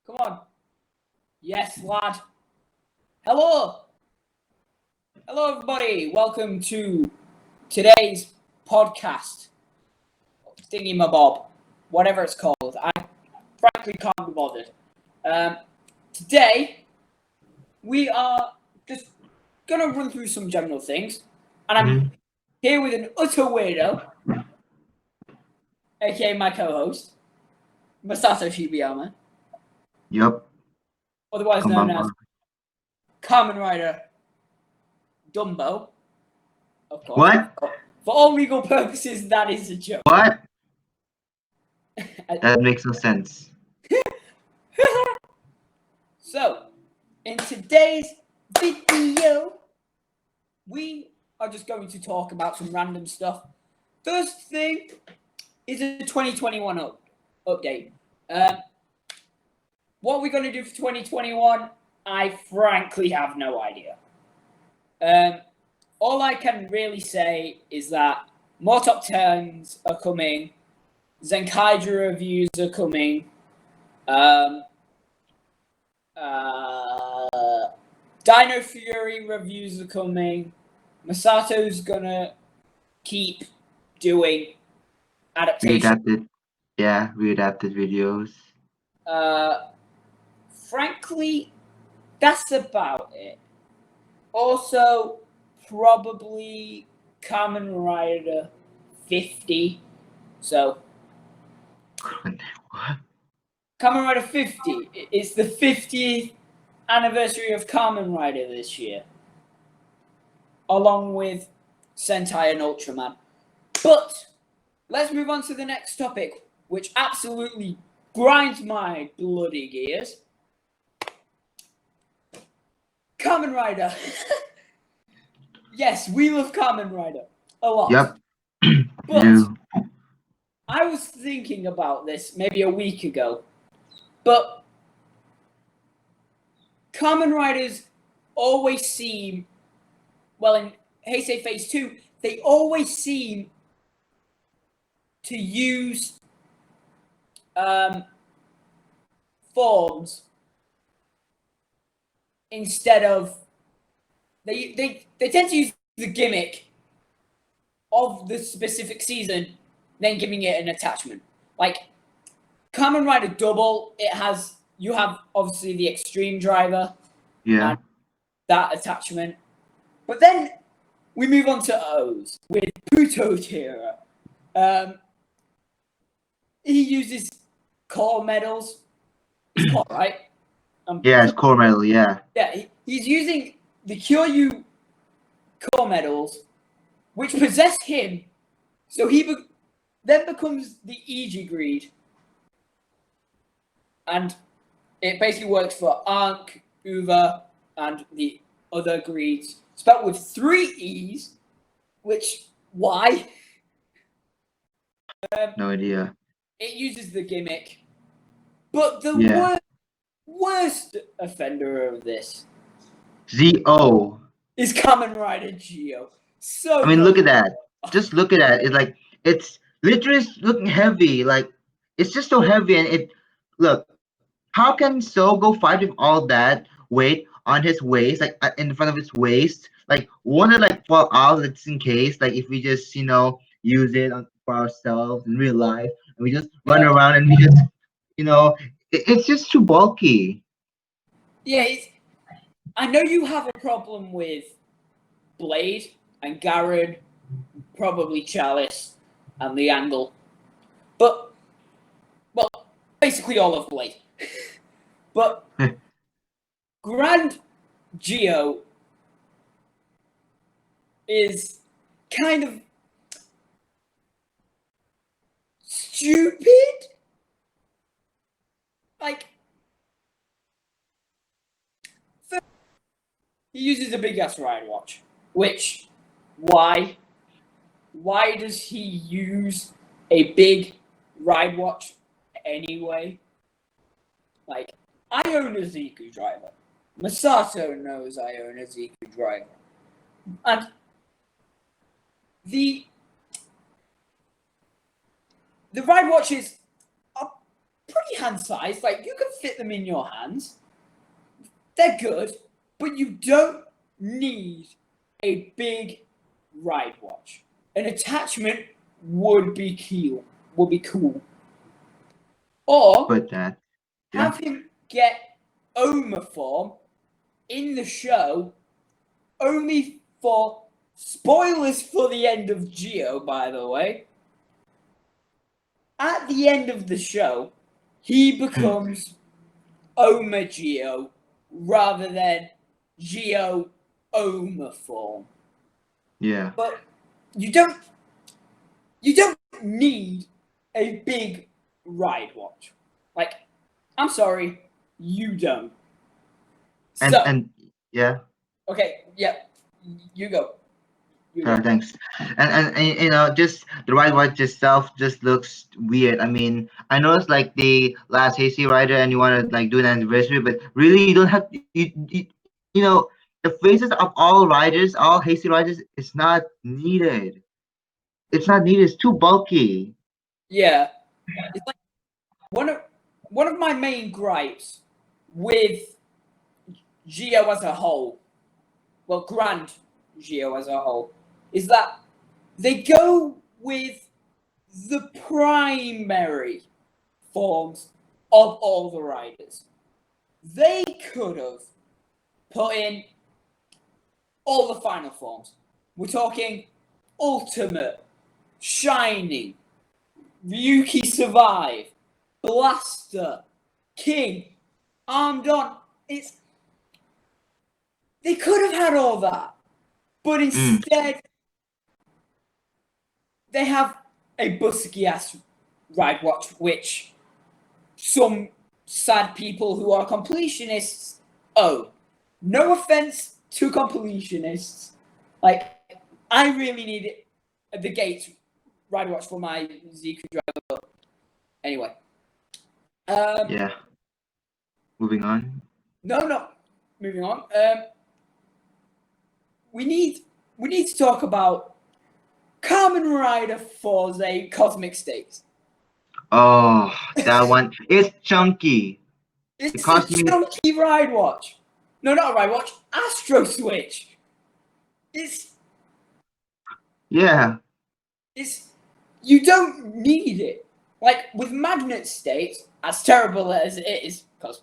Come on. Yes, lad. Hello. Hello, everybody. Welcome to today's podcast. Thingy-mabob. Whatever it's called. I frankly can't be bothered. Today, we are just going to run through some general things. And I'm here with an utter weirdo, aka my co-host, Masato Shibayama. Yup. Otherwise known as Kamen Rider Dumbo. Of course. What? For all legal purposes, that is a joke. What? That makes no sense. So, in today's video, we are just going to talk about some random stuff. First thing is a 2021 update. What we're going to do for 2021, I frankly have no idea. All I can really say is that more top 10s are coming, Zenkaiju reviews are coming, Dino Fury reviews are coming, Masato's gonna keep doing adaptations. Readapted videos. Frankly, that's about it. Also, probably Kamen Rider 50. So, What? Kamen Rider 50. It's the 50th anniversary of Kamen Rider this year. Along with Sentai and Ultraman. But, let's move on to the next topic, which absolutely grinds my bloody gears. Kamen Rider. Yes, we love Kamen Rider a lot. Yep. But I was thinking about this maybe a week ago. But Kamen Riders always seem, well, in Heisei Phase 2, they always seem to use forms instead of they tend to use the gimmick of the specific season, then giving it an attachment. Like Kamen Rider Double, you have obviously the Extreme Driver, and that attachment. But then we move on to O's with Puto Tira. He uses core medals. It's core, right? It's core medal, yeah. Yeah, he's using the Kyoryu core medals, which possess him, so he then becomes the Iji greed. And it basically works for Ankh, Uva, and the other greeds. Spelled with 3 E's, which, why? No idea. It uses the gimmick. But the worst offender of this Z-O is Kamen Rider Geo. So I mean, look at that. Just look at that. It's like, it's literally looking heavy. Like, it's just so heavy. And look, how can So go fight with all that weight on his waist, like in front of his waist? Like, won't it like fall out just in case? Like, if we just, use it for ourselves in real life and we just run around and we just, it's just too bulky. Yeah, I know you have a problem with Blade and Garen, probably Chalice and the Angle, but basically all of Blade. But Grand Geo is kind of stupid. Like, he uses a big ass ride watch, which, why? Why does he use a big ride watch anyway? Like, I own a Ziku driver. Masato knows I own a Ziku driver. And the ride watches are pretty hand-sized. Like, you can fit them in your hands. They're good, but you don't need a big ride watch. An attachment would be cool. Or But that, yeah. have him get Oma form in the show only for spoilers for the end of Geo, by the way. At the end of the show, he becomes Oma Geo rather than Geo Oma form. Yeah. But you don't need a big ride watch. Like, I'm sorry, you don't. And yeah. Okay, yeah, you go. You go. Thanks. And just the ride watch itself just looks weird. I mean, I know it's like the last Hasty Rider, and you want to like do an anniversary, but really you don't have you know the faces of all riders, all Hasty Riders, is not needed. It's not needed. It's too bulky. Yeah, it's like one of my main gripes with Geo as a whole, well, Grand Geo as a whole, is that they go with the primary forms of all the riders. They could have put in all the final forms. We're talking Ultimate, Shining, Ryuki Survive, Blaster, King, Armed On. They could have had all that, but instead they have a busky ass ride watch, which some sad people who are completionists own. No offense to completionists. Like, I really need the Gates ride watch for my ZQ driver. Anyway. Yeah. Moving on. No. Moving on. We need to talk about Kamen Rider Forza Cosmic Stakes. Oh, that one. It's chunky. It's cost a me. chunky ride watch. No, not a ride watch. Astro Switch. Yeah. You don't need it. Like, with magnet states, as terrible as it is, because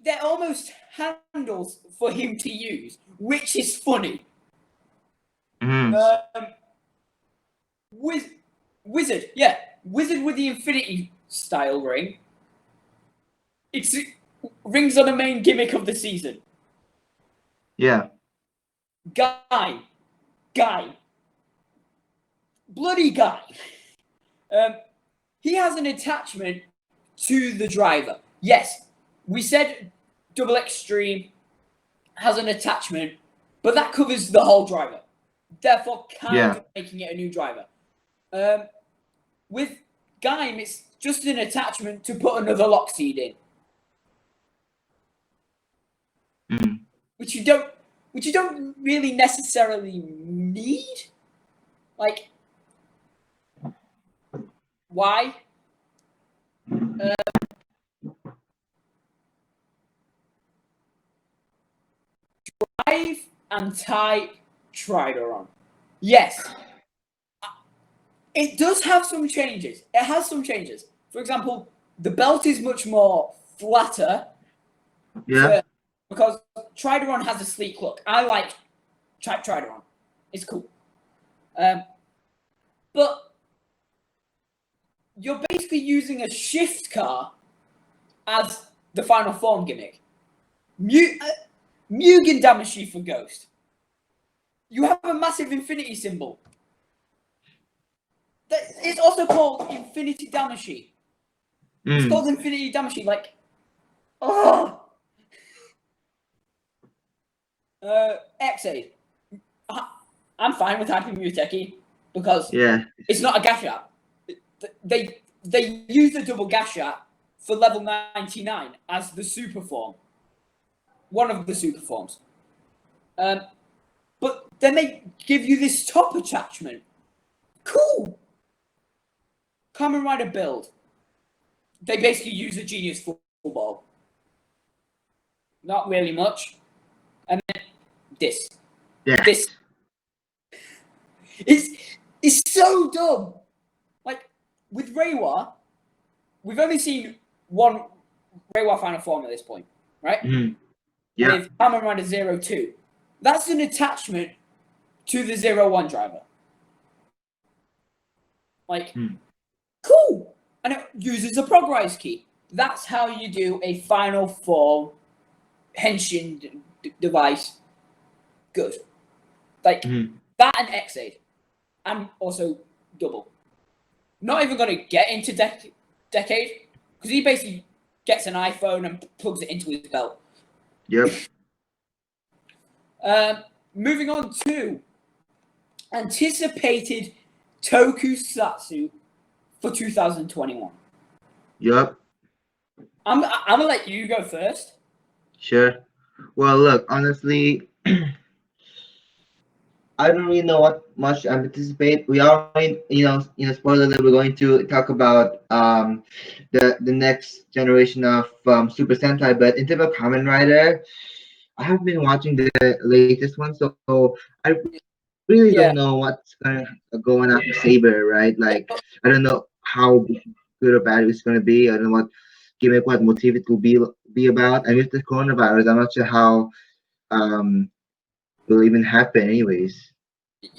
they're almost handles for him to use, which is funny. Wizard, yeah, Wizard with the Infinity style ring. It's rings are the main gimmick of the season. Yeah. Guy, bloody guy. He has an attachment to the driver. Yes, we said Double Extreme has an attachment, but that covers the whole driver. Therefore, kind of making it a new driver. With Gaim, it's just an attachment to put another lock seed in, which you don't really necessarily need. Like, why? Drive and type Trideron. Yes. It does have some changes. It has some changes. For example, the belt is much more flatter. Yeah. Because Trideron has a sleek look. I like Trideron. It's cool. But you're basically using a shift car as the final form gimmick. Mugen Damashi for Ghost. You have a massive infinity symbol. It's also called Infinity Damashi. It's called Infinity Damashi. Like, oh. X8. I'm fine with Hyper Muteki because it's not a Gashat. They use the double Gashat for level 99 as the super form. One of the super forms. But then they give you this top attachment. Cool. Kamen Rider build, they basically use a Genius football. Not really much. And then this. Yeah. This is so dumb. Like, with Reiwa, we've only seen one Reiwa final form at this point, right? Mm-hmm. Yeah. With Kamen Rider 02. That's an attachment to the 01 driver. Like, cool. And it uses a progrise key. That's how you do a final form henshin device. Good. Like, that and X-Aid. And also double. Not even going to get into Decade, because he basically gets an iPhone and plugs it into his belt. Yep. Moving on to anticipated tokusatsu for 2021. Yep. I'm gonna let you go first. Sure. Well, look, honestly, I don't really know what much I anticipate. We already, spoiler that we're going to talk about the next generation of Super Sentai. But in terms of Kamen Rider, I have been watching the latest one, so I really don't Yeah. know what's gonna go on after Saber, right? Like, I don't know how good or bad it's gonna be. I don't know what gimmick, what motif it will be about. And with the coronavirus, I'm not sure how um will even happen, anyways.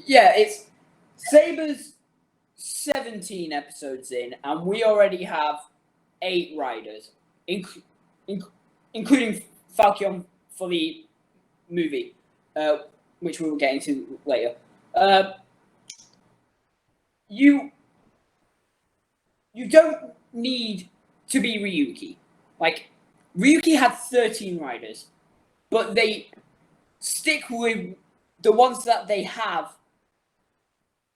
Yeah, it's Saber's 17 episodes in, and we already have 8 riders, including Falcon for the movie, which we will get into later. You don't need to be Ryuki. Like, Ryuki had 13 riders, but they stick with the ones that they have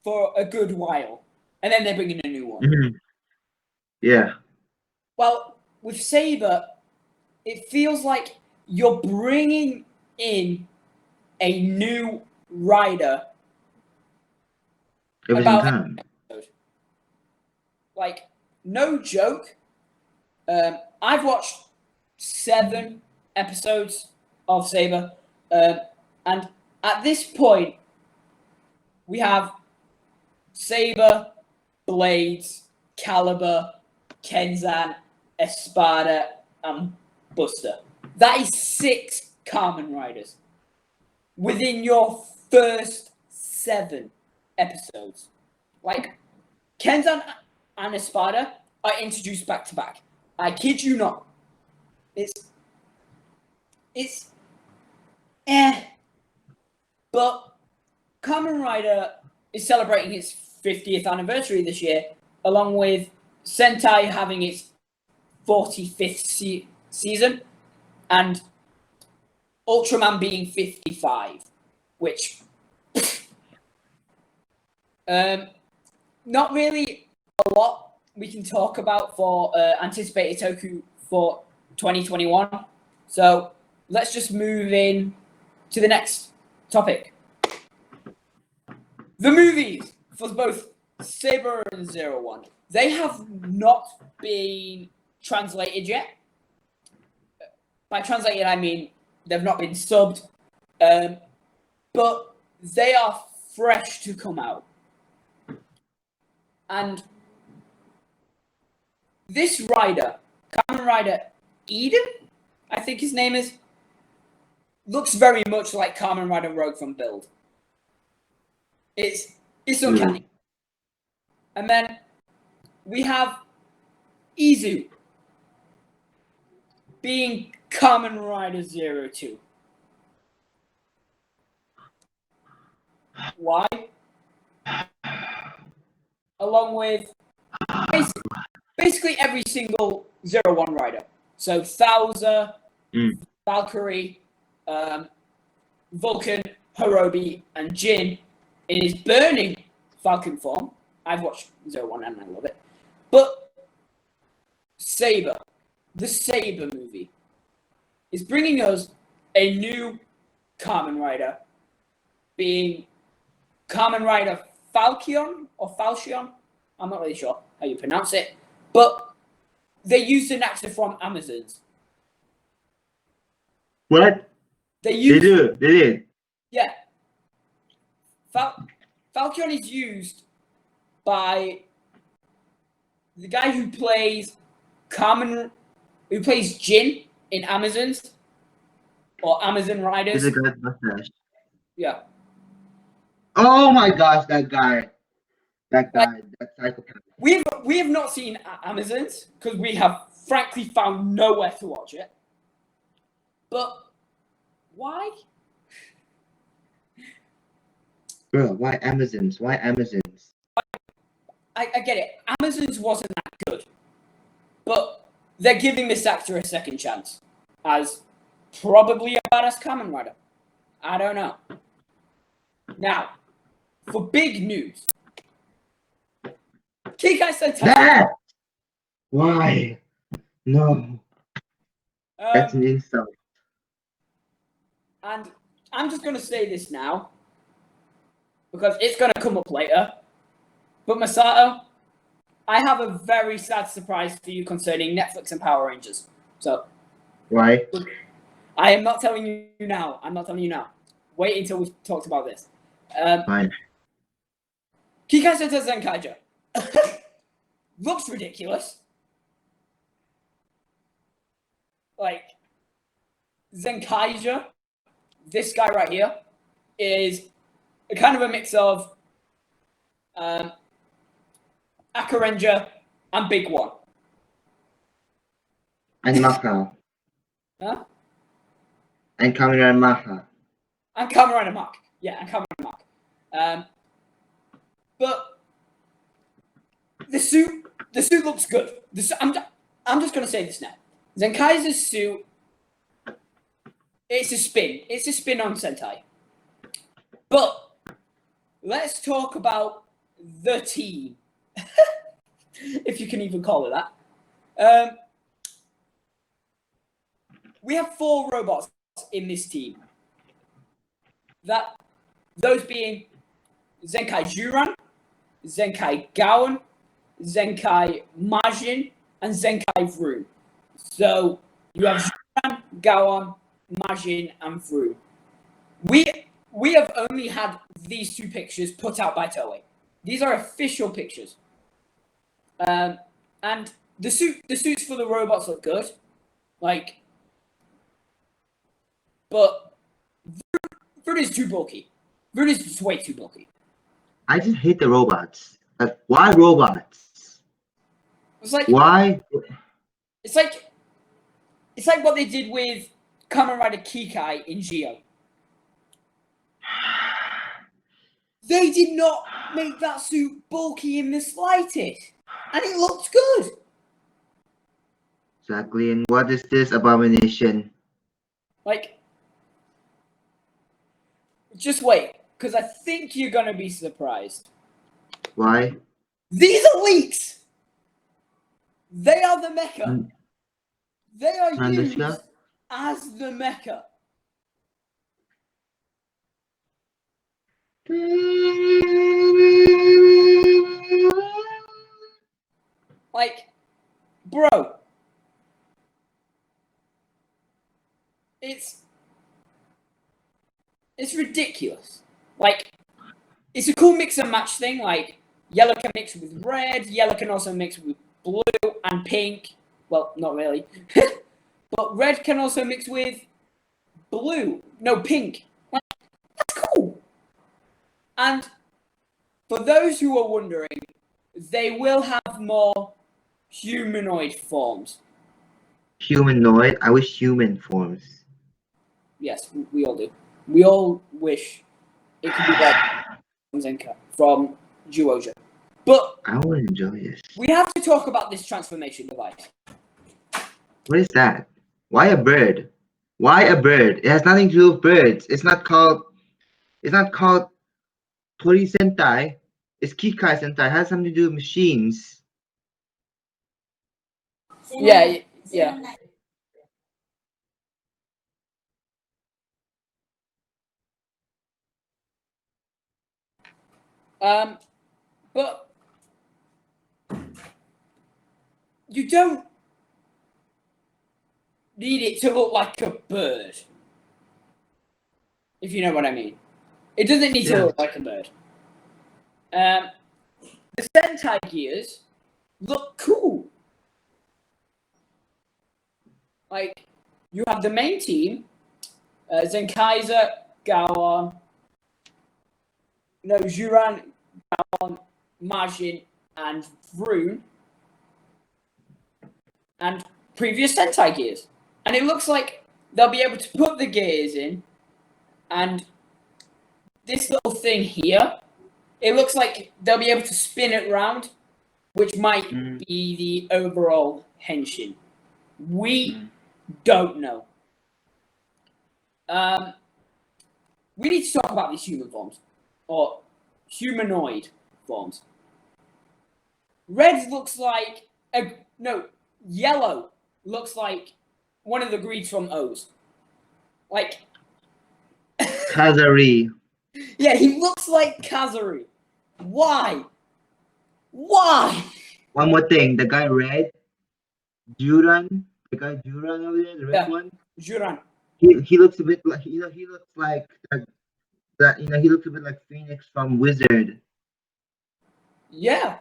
for a good while, and then they bring in a new one. Mhm. Yeah. Well, with Saber, it feels like you're bringing in a new rider Every single about time. episode. Like, no joke. I've watched 7 episodes of Saber, and at this point, we have Saber, Blades, Caliber, Kenzan, Espada, and Buster. That is 6 Kamen Riders within your first 7 episodes. Like, Kenzan and Espada are introduced back to back. I kid you not. It's but Kamen Rider is celebrating its 50th anniversary this year, along with Sentai having its 45th season, and Ultraman being 55, which not really a lot we can talk about for anticipated Toku for 2021. So let's just move in to the next topic. The movies for both Saber and 01. They have not been translated yet. By translated, I mean they've not been subbed, but they are fresh to come out. And this rider, Kamen Rider Eden, I think his name is, looks very much like Kamen Rider Rogue from Build. It's uncanny. And then we have Izu being Kamen Rider 02. Why? Along with basically every single 01 rider. So Thouser, Valkyrie, Vulcan, Hirobi, and Jin in his burning Falcon form. I've watched 01 and I love it. But Saber, the Saber movie, is bringing us a new Kamen Rider, being Kamen Rider Falcon or Falchion. I'm not really sure. how you pronounce it, but they used an actor from Amazons. What? They They used, do. They did. yeah. Falcon is used by the guy who plays Jin in Amazons or Amazon He's Riders. a guy with mustache. Yeah. Oh my gosh, that guy. That Like, guy. That psychopath. we have not seen Amazons because we have frankly found nowhere to watch it. But why? Bro, why Amazons? Why Amazons? I get it. Amazons wasn't that good, but they're giving this actor a second chance as probably a badass Kamen Rider. I don't know. Now, for big news, Kikai Sentai. That! Why? No. That's an insult. And I'm just going to say this now because it's going to come up later. But Masato, I have a very sad surprise for you concerning Netflix and Power Rangers. So, Why? I am not telling you now. I'm not telling you now. Wait until we've talked about this. Fine. Kikai Sentai Zenkaija looks ridiculous. Like, Zenkaija, this guy right here, is a kind of a mix of Akarenja and Big One. And Maha. Huh? And Kamina and Maha. And Kamen Mark. Yeah, and Kamen Mark. But the suit looks good. I'm just gonna say this now. Zenkai's suit, it's a spin. It's a spin on Sentai. But let's talk about the team, if you can even call it that. We have 4 robots in this team. Those being Zenkai Juran, Zenkai Gowan, Zenkai Majin, and Zenkai Vroom. So you have Juran, Gowan, Majin, and Vroom. We have only had these 2 pictures put out by Toei. These are official pictures. And the suits for the robots look good. Like, but Vroom is too bulky. Vroom is just way too bulky. I just hate the robots. Like, why robots? It's like Why? it's like what they did with Kamen Rider Kikai in Geo. They did not make that suit bulky in the slightest, and it looked good. Exactly. And what is this abomination? Like, just wait, because I think you're gonna be surprised. Why? These are leaks. They are the mecha. They are used as the mecha. Like, bro, it's ridiculous. Like, it's a cool mix and match thing. Like, yellow can mix with red. Yellow can also mix with blue and pink. Well, not really. But red can also mix with blue. No, pink. Like, that's cool. And for those who are wondering, they will have more humanoid forms. Humanoid? I wish human forms. Yes, we all do. We all wish it could be like Zenka from Juoja. But I would enjoy this. we have to talk about this transformation device. What is that? Why a bird? Why a bird? It has nothing to do with birds. It's not called Tori Sentai. It's Kikai Sentai. It has something to do with machines. Yeah, yeah. But you don't need it to look like a bird. If you know what I mean. It doesn't need to look like a bird. The Sentai gears look cool. Like, you have the main team, Zenkaiser, Gaon, Juran, Gaon, Majin, and Vroom, and previous Sentai gears. And it looks like they'll be able to put the gears in, and this little thing here, it looks like they'll be able to spin it around, which might be the overall henshin. We don't know. We need to talk about these human forms, or humanoid forms. Red looks like yellow looks like one of the greeds from O's. Like Kazari. Yeah, he looks like Kazari. Why? Why? One more thing, the guy red, Juran, the guy Juran over there, the red one. Juran. He looks a bit like he looks like that he looks a bit like Phoenix from Wizard. Yeah,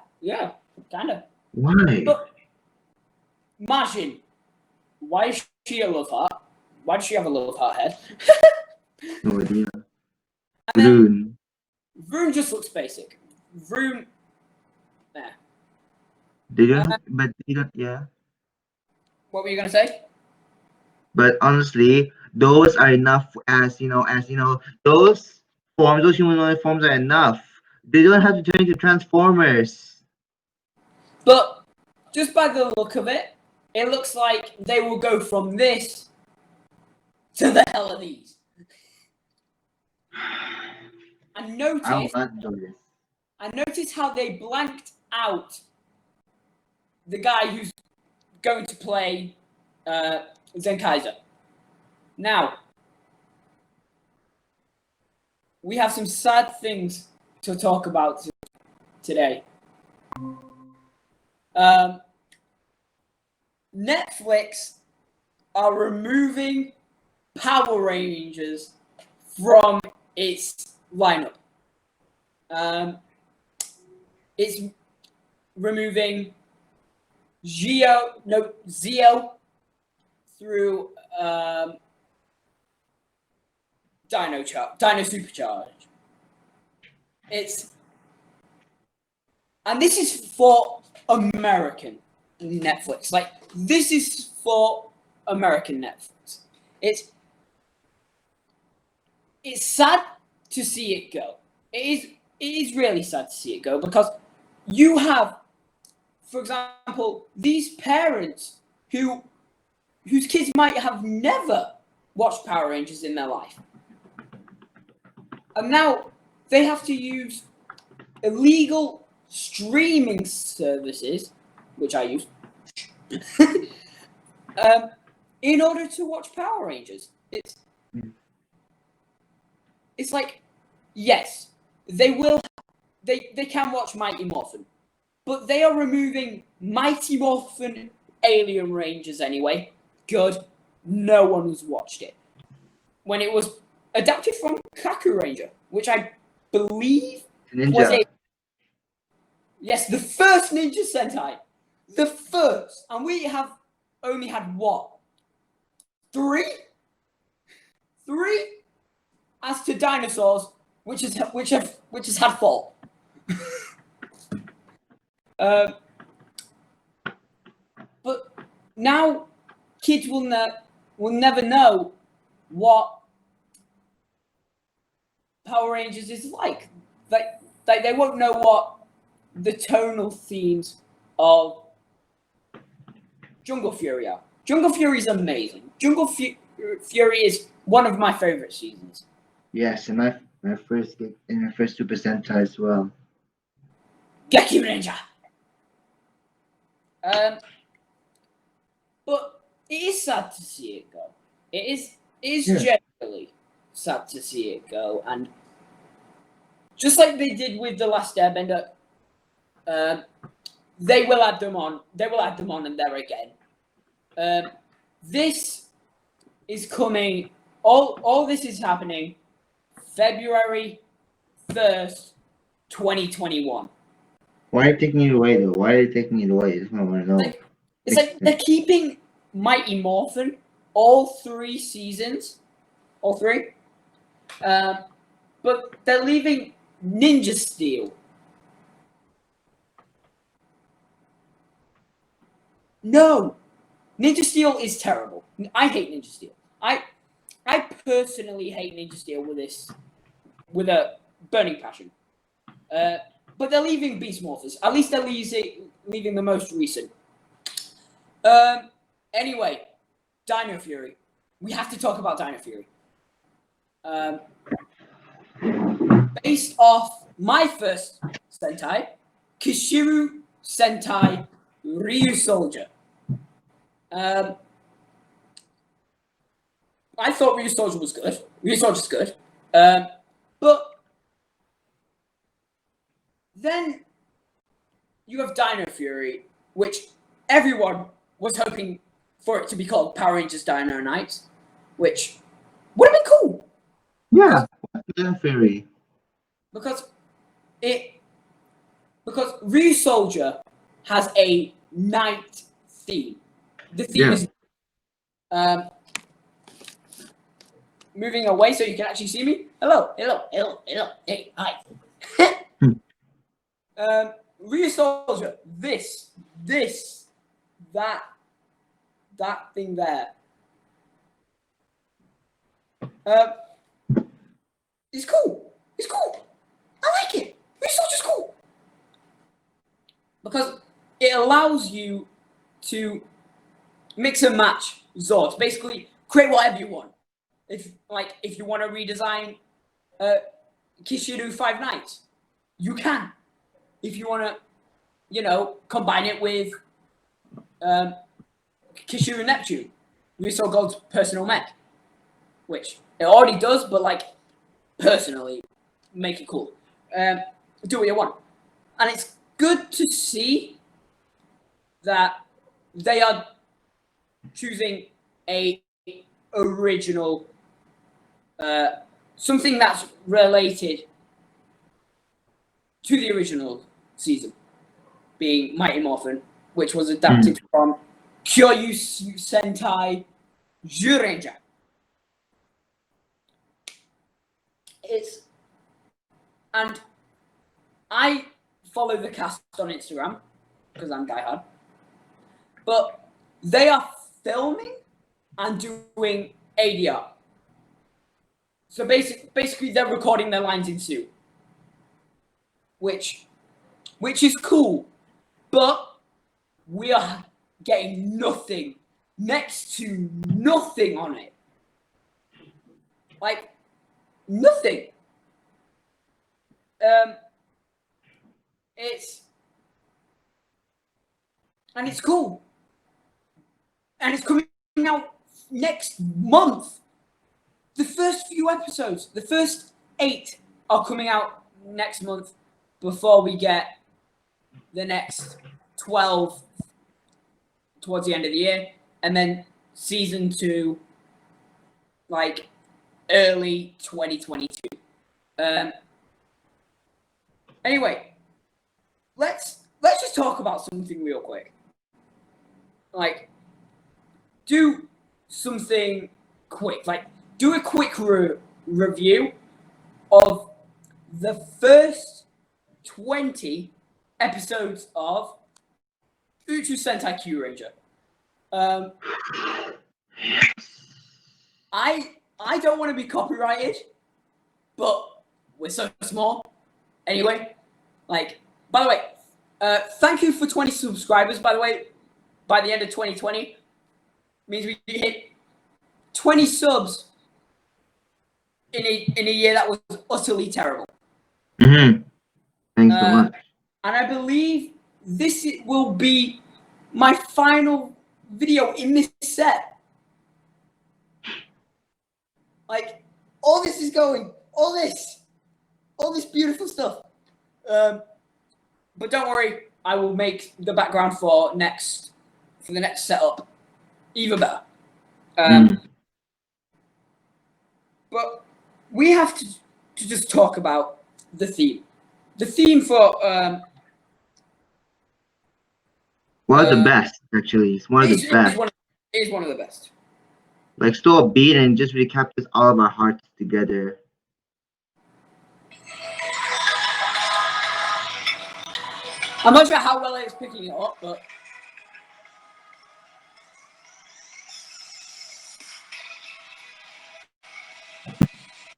kind of. Why? But Majin, why is she a love heart? Why does she have a love heart head? No idea. Vroom just looks basic. Vroom, nah. They don't, but they don't. Yeah. What were you gonna say? But honestly, those are enough as those forms, those humanoid forms are enough. They don't have to turn into Transformers. But just by the look of it, it looks like they will go from this to the hell of these. And notice how they blanked out the guy who's going to play Zenkaiser. Now, we have some sad things to talk about today. Netflix are removing Power Rangers from its lineup. It's removing Zeo through Dino Supercharge. And this is for American Netflix. Like, this is for American Netflix. It's sad to see it go. It is really sad to see it go, because you have, for example, these parents whose kids might have never watched Power Rangers in their life. And now they have to use illegal streaming services, which I use, in order to watch Power Rangers. It's like, yes, they can watch Mighty Morphin, but they are removing Mighty Morphin Alien Rangers anyway. Good. No one has watched it. When it was adapted from Kaku Ranger, which I believe was the first Ninja Sentai. The first. And we have only had what? Three? As to dinosaurs, which has had four. But now kids will never know what Power Rangers is like. They won't know what the tonal themes of Jungle Fury are. Jungle Fury is amazing. Jungle Fury is one of my favorite seasons. Yes, and my first Super Sentai as well. Gekki Ranger. But it is sad to see it go. It is generally sad to see it go, and just like they did with The Last Airbender, they will add them on. They will add them on and there again. This is coming. All this is happening February 1st, 2021. Why are you taking it away though? Why are you taking it away? That's what I want to know. It's like they're keeping Mighty Morphin all 3 seasons, all 3, but they're leaving Ninja Steel. No, Ninja Steel is terrible. I hate Ninja Steel. I personally hate Ninja Steel with a burning passion. But they're leaving Beast Morphers. At least they're leaving the most recent. Anyway, Dino Fury. We have to talk about Dino Fury. Based off my first Sentai, Kishiru Sentai Ryu Soldier. I thought Ryu Soldier was good. Ryu Soldier's good. But then you have Dino Fury, which everyone was hoping for it to be called Power Rangers Dino Knights, which would have been cool. Yeah, Dino Fury. Because Ryu Soldier has a night theme. The theme is moving away so you can actually see me. Hello, hey, hi. Ryu Soldier, that thing there. It's cool. It's cool. I like it. Ryu Soldier's cool. Because it allows you to mix and match Zords. Basically, create whatever you want. If you want to redesign Kishiru Five Nights, you can. If you want to, combine it with Kishiru Neptune, Ryu Gold's personal mech, which it already does, but personally, make it cool. Do what you want, and it's good to see that they are choosing a original, something that's related to the original season, being Mighty Morphin, which was adapted from Kyoryu Sentai Zyuranger. And I follow the cast on Instagram because I'm diehard, but they are filming and doing ADR. So basically, they're recording their lines in suit, which is cool, but we are getting nothing, next to nothing on it. Nothing. It's cool. And it's coming out next month. The first few episodes, the first 8 are coming out next month before we get the next 12 towards the end of the year. And then season 2, early 2022. Anyway, let's just talk about something real quick. Do something quick. Do a quick review of the first 20 episodes of Uchu Sentai Q Ranger. I don't want to be copyrighted, but we're so small. Anyway, by the way, thank you for 20 subscribers, by the way. By the end of 2020, means we hit 20 subs in a year that was utterly terrible. Thanks so much. And I believe this will be my final video in this set. All this is going, all this beautiful stuff. But don't worry, I will make the background for the next setup even better. But we have to just talk about the theme. The theme for one of the best, actually. It's one of the best. It is one of the best. Like, still a beat and just really captures all of our hearts together. I'm not sure how well it's picking it up, but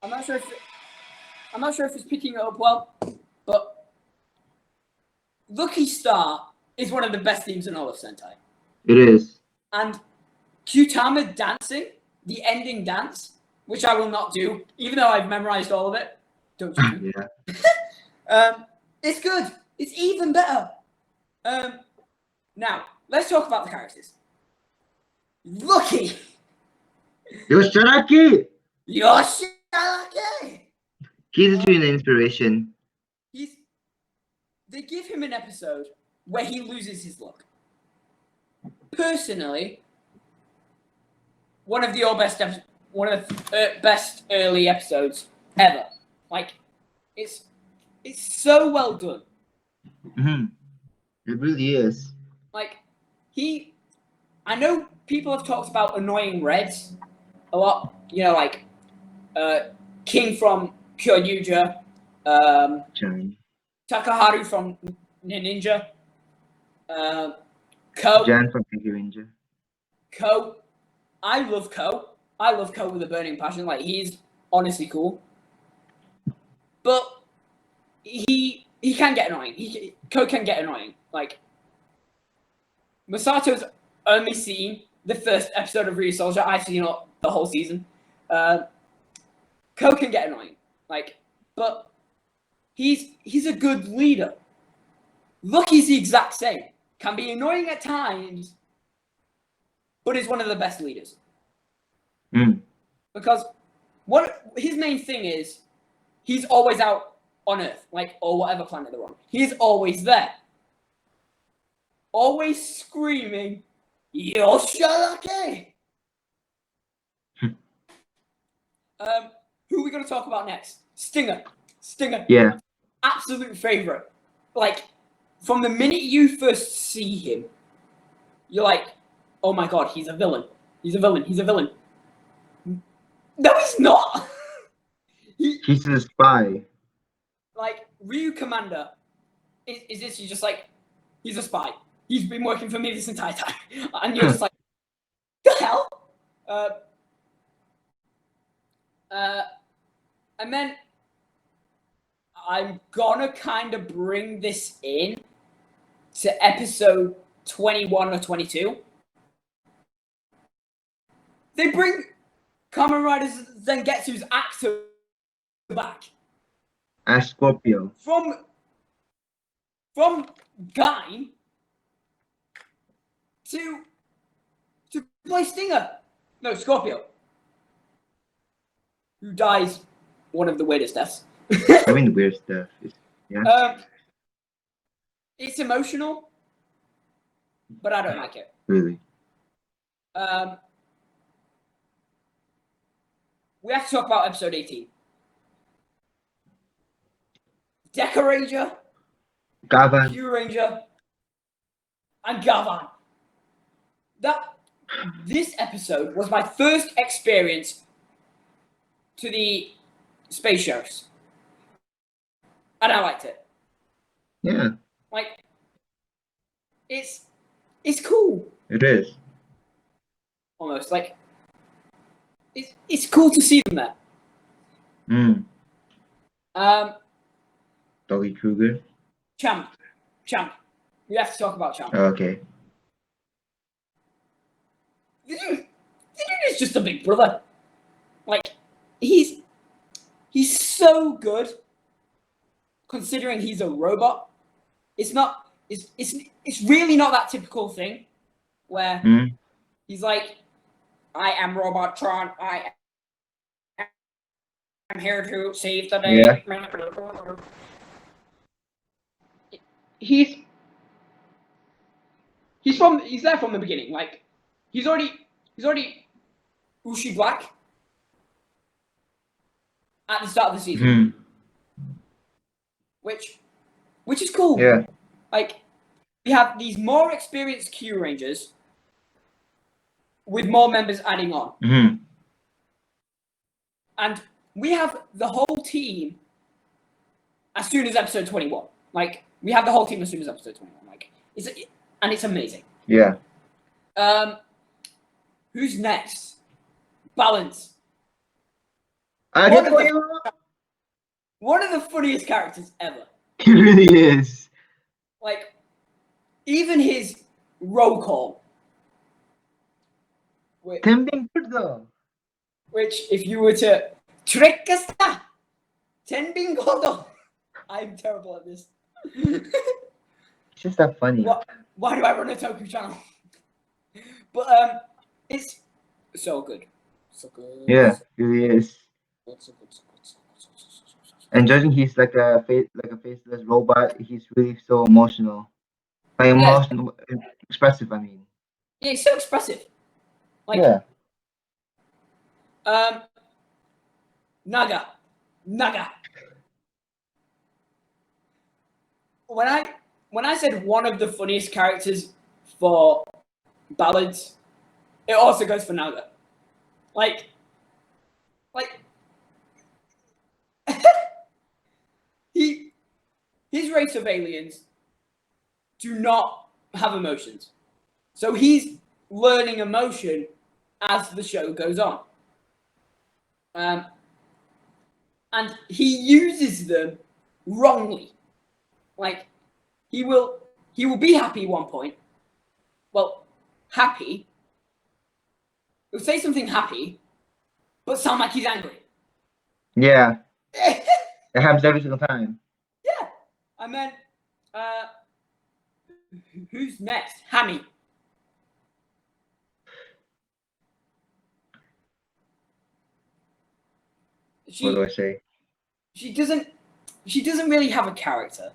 I'm not sure if it's picking it up well. But Lucky Star is one of the best themes in all of Sentai. It is. And Kyutama dancing, the ending dance, which I will not do, even though I've memorized all of it. Don't judge me. Yeah. It's good. It's even better. Now, let's talk about the characters. Lucky. Yoshiaki! Yoshiaki! He's really an inspiration. They give him an episode where he loses his luck. Personally, one of the best early episodes ever. Like, it's so well done. It really is. Like, I know people have talked about annoying Reds a lot. You know, like King from Kyoryuja, Takaharu from Ninja, Ko. Jan from Pinky Ranger. Ko. I love Ko. I love Ko with a burning passion. Like, he's honestly cool. But he can get annoying. Ko can get annoying. Like, Masato's only seen the first episode of Ryu Soldier. I've seen the whole season. Ko can get annoying. Like, but he's a good leader. Lucky's the exact same. Can be annoying at times, but is one of the best leaders. Because what his main thing is, he's always out on Earth, like, or whatever planet they're on. He's always there. Always screaming, Yoshiaki! Who are we going to talk about next? Stinger. Yeah. Absolute favorite. Like, from the minute you first see him, you're like, oh my god, he's a villain. He's a villain. No, he's not. He's a spy. Like, Ryu Commander is this just like, he's a spy. He's been working for me this entire time. And you're just like, the hell? And then I'm gonna kind of bring this in to episode 21 or 22. They bring Kamen Rider Zangetsu's actor back. As Scorpio. From Gain to play Stinger. No, Scorpio. Who dies one of the weirdest deaths. I mean, the weird stuff. Yeah. It's emotional, but I don't like it. Really? We have to talk about episode 18. Deca Ranger, Gavan. Q Ranger, and Gavan. This episode was my first experience to the space shows, and I liked it. Yeah. Like, it's cool. It is. Almost like it's cool to see them there. Doggy Kruger. Champ. We have to talk about Champ. Okay. The dude is just a big brother. Like, he's so good, considering he's a robot. It's really not that typical thing where he's like, I am Robotron. I am here to save the day. Yeah. he's there from the beginning. Like he's already Ushi Black at the start of the season, which is cool. Yeah. Like we have these more experienced Q Rangers with more members adding on, and we have the whole team as soon as episode 21. Like we have the whole team as soon as episode 21. Like it's amazing. Yeah. Who's next? Balance. One One of the funniest characters ever. He really is. Like, even his roll call. Which, if you were to Trekasta Tenbingodo. I'm terrible at this. It's just that funny. Why do I run a Toku channel? But it's so good. So good. Yeah, it really is. So good. And judging he's like a faceless robot, he's really so emotional. Like emotional, expressive. I mean. Yeah, he's so expressive. Like. Yeah. Naga. When I said one of the funniest characters for ballads, it also goes for Naga. Like his race of aliens do not have emotions. So he's learning emotion as the show goes on. And he uses them wrongly. Like he will be happy at one point. Well, happy. He'll say something happy, but sound like he's angry. Yeah. It happens every single time. Yeah. And then who's next? Hammy. What do I say? She doesn't really have a character.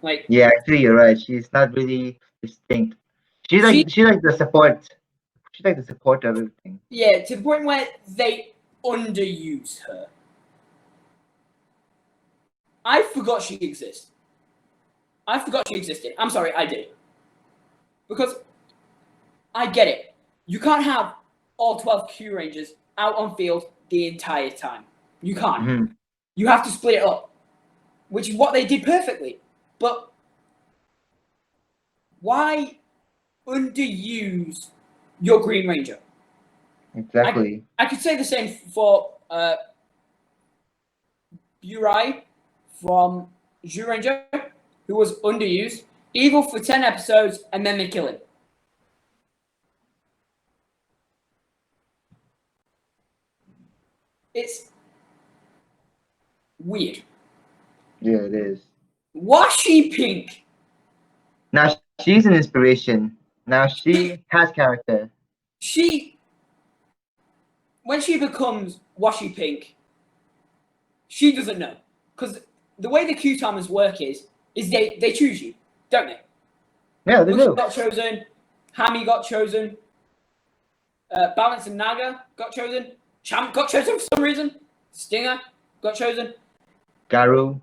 Like yeah, actually you're right. She's not really distinct. She's like the support. She's like the support of everything. Yeah, to the point where they underuse her. I forgot she exists. I forgot she existed. I'm sorry, I did. Because I get it. You can't have all 12 Q Rangers out on field the entire time. You can't. You have to split it up, which is what they did perfectly. But why underuse your Green Ranger? Exactly. I could say the same for Burai from Ranger, who was underused, evil for 10 episodes, and then they kill him. It's weird. Yeah, it is. Washi Pink. Now she's an inspiration. Now she has character. When she becomes Washi Pink, she doesn't know. Because the way the Q-timers work is they choose you, don't they? Yeah, they do. Got chosen. Hammy got chosen. Balance and Naga got chosen. Champ got chosen for some reason. Stinger got chosen. Garo,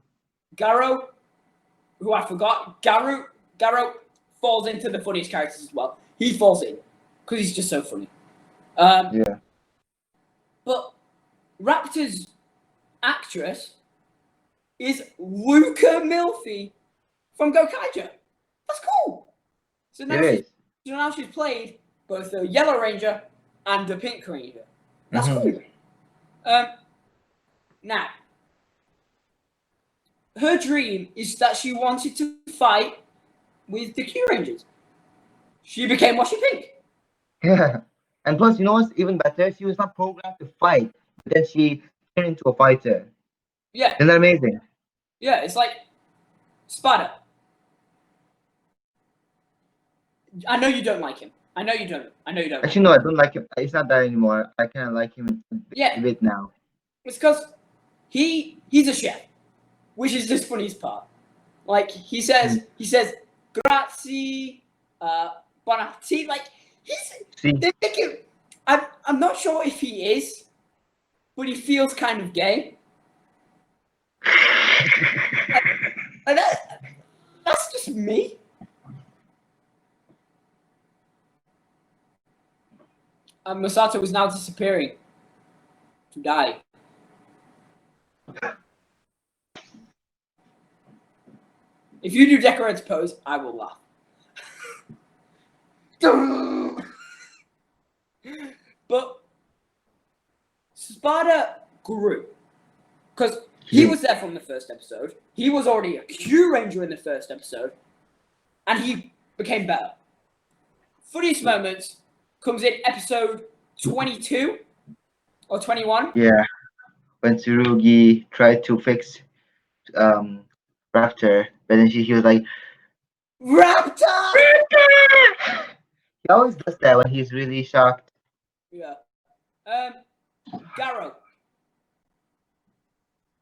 who I forgot. Garo falls into the funniest characters as well. He falls in because he's just so funny. yeah. But Raptor's actress is Luca Milfi from Gokaiger. That's cool. So now she's played both the Yellow Ranger and the Pink Ranger. That's cool. Now, her dream is that she wanted to fight with the Q Rangers. She became Washi Pink. Yeah. And plus, you know what's even better? She was not programmed to fight, but then she turned into a fighter. Yeah. Isn't that amazing? Yeah, it's like Spada. I know you don't like him. I know you don't. Actually, no, I don't like him. It's not that anymore. I kind of like him a bit now. It's because he's a chef, which is the funniest part. Like he says, grazie, Bonatti. Like See, they make him. I'm not sure if he is, but he feels kind of gay. And that's just me. And Masato is now disappearing to die. If you do Decorate's pose, I will laugh. But Spada grew because he was there from the first episode. He was already a Q Ranger in the first episode, and he became better. Funniest moments comes in episode 22 or 21. yeah, when Tsurugi tried to fix Raptor, but then he was like, Raptor! he always does that when he's really shocked. Yeah. Garo.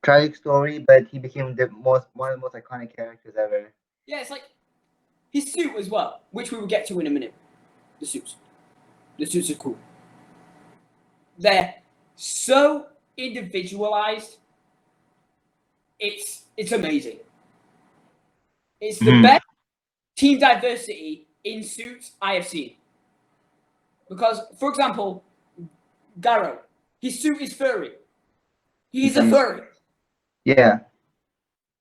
Tragic story, but he became one of the most iconic characters ever. Yeah, it's like his suit as well, which we will get to in a minute. The suits are cool. They're so individualized. It's amazing. It's the best team diversity in suits I have seen. Because, for example, Garo, his suit is furry. He's a furry. Yeah.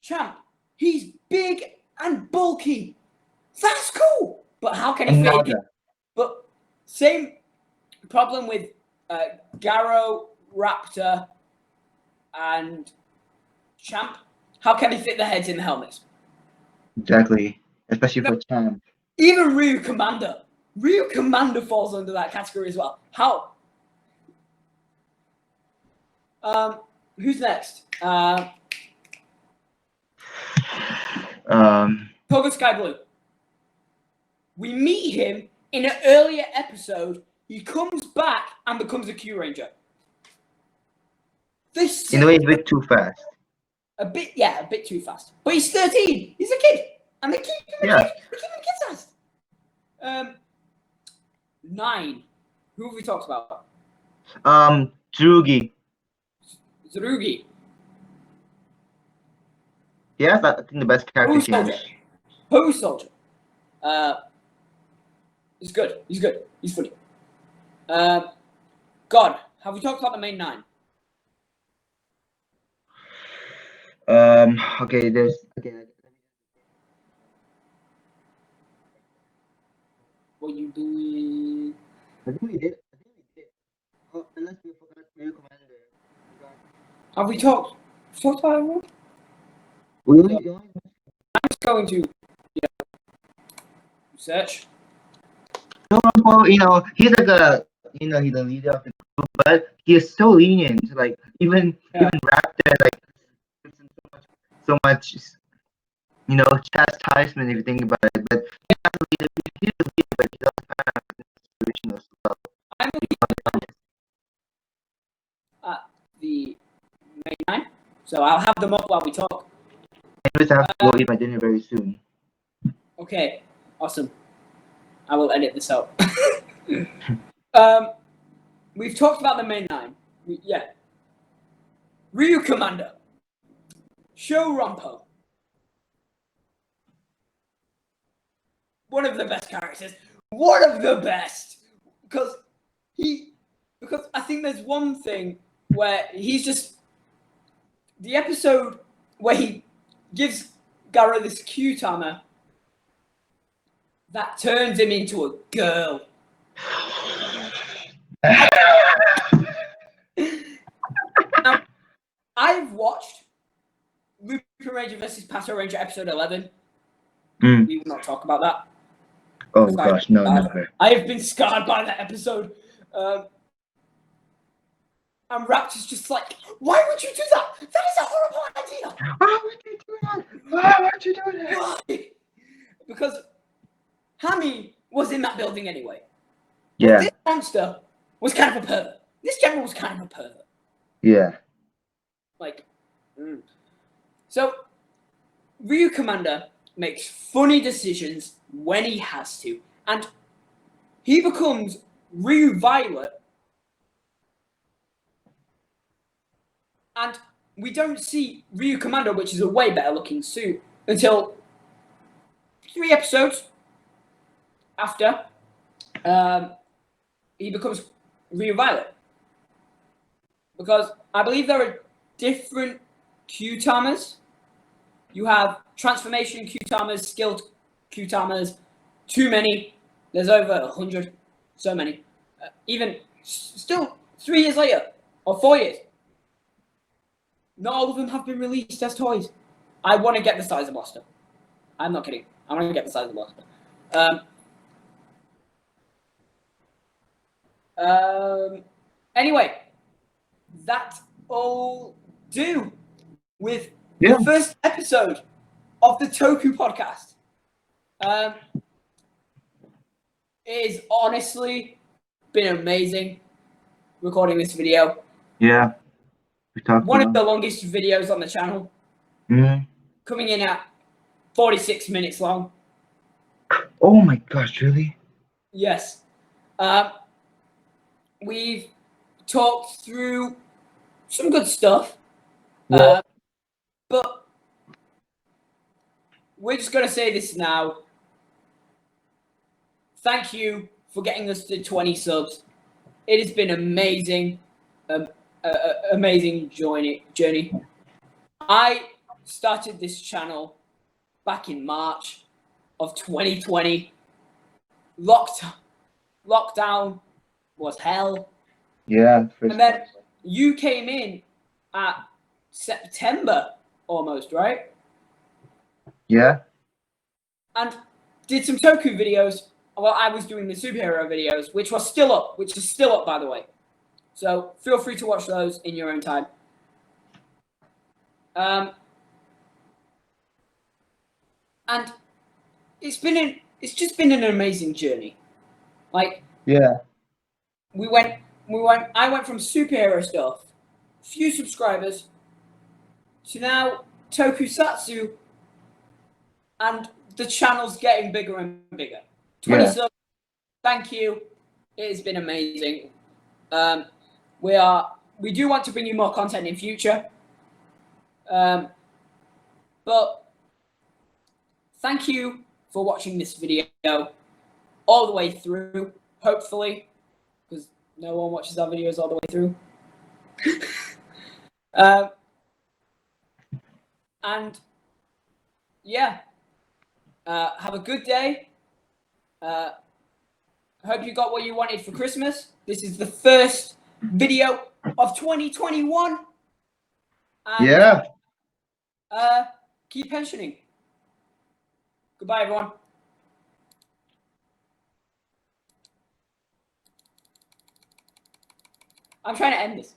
Champ, he's big and bulky. That's cool. But how can he And fit in? Naga. But same problem with Garo, Raptor, and Champ. How can he fit the heads in the helmets? Exactly. Especially for Champ. Even Ryu Commander. Ryu Commander falls under that category as well. How? Who's next? Toga Sky Blue. We meet him in an earlier episode. He comes back and becomes a Q Ranger. In a way, a bit too fast. A bit too fast. But he's 13. He's a kid. And they keep him kids fast. 9. Who have we talked about? Tsurugi. Tsurugi. Yeah, I think the best character change. Who's Soldier? He's good. He's funny. God, have we talked about the main 9? Okay, there's What you doing? I think we did. Oh, unless we forgot Real Commander. Have we talked about everyone? I'm just going to search. You know, he's like he's the leader of the group, but he is so lenient. Like even Raptor, like so much, you know, chastisement if you think about it. But he's a leader, but he's also kind of inspirational as well. I'm at the main 9, so I'll have them up while we talk. Anyways, I have to go eat my dinner very soon. Okay, awesome. I will edit this out. We've talked about the main 9. Ryu Commander. Sho Rampo. One of the best characters. One of the best. Because I think there's one thing where he's just the episode where he gives Garo this cute armor that turns him into a girl. Now, I've watched Lupin Ranger vs. Pato Ranger episode 11. We will not talk about that. Oh gosh, no, never. I have been scarred by that episode. And Raptor's just like, why would you do that? That is a horrible idea. Why would you do that? Why would you do that? Why? Because Hammy was in that building anyway. Yeah. This monster was kind of a pervert. This general was kind of a pervert. Yeah. Like, So, Ryu Commander makes funny decisions when he has to. And he becomes Ryu Violet, and we don't see Ryu Commando, which is a way better looking suit, until 3 episodes after he becomes Ryu Violet. Because I believe there are different Q-Tamas. You have transformation Q-Tamas, skilled Q-Tamas, too many. There's over 100, so many. Even still 3 years later, or 4 years, not all of them have been released as toys. I want to get the Sizer Blaster. I'm not kidding. I want to get the Sizer Blaster. Anyway, that all do with the first episode of the Toku podcast. It has honestly been amazing recording this video. Yeah. We talked One of the longest videos on the channel. Mm. Coming in at 46 minutes long. Oh my gosh, really? Yes. We've talked through some good stuff. Yeah. But we're just going to say this now. Thank you for getting us to 20 subs. It has been amazing. Amazing journey. I started this channel back in March of 2020. Lockdown was hell. Yeah. And then you came in at September almost, right? Yeah. And did some Toku videos. Well, I was doing the superhero videos, which is still up, by the way. So feel free to watch those in your own time. And it's just been an amazing journey. Like, yeah, I went from superhero stuff, few subscribers, to now tokusatsu, and the channel's getting bigger and bigger. 20 subs. Thank you. It has been amazing. We do want to bring you more content in future. But thank you for watching this video all the way through, hopefully, because no one watches our videos all the way through. And yeah, have a good day. Hope you got what you wanted for Christmas. This is the first video of 2021. And, keep pensioning. Goodbye, everyone. I'm trying to end this.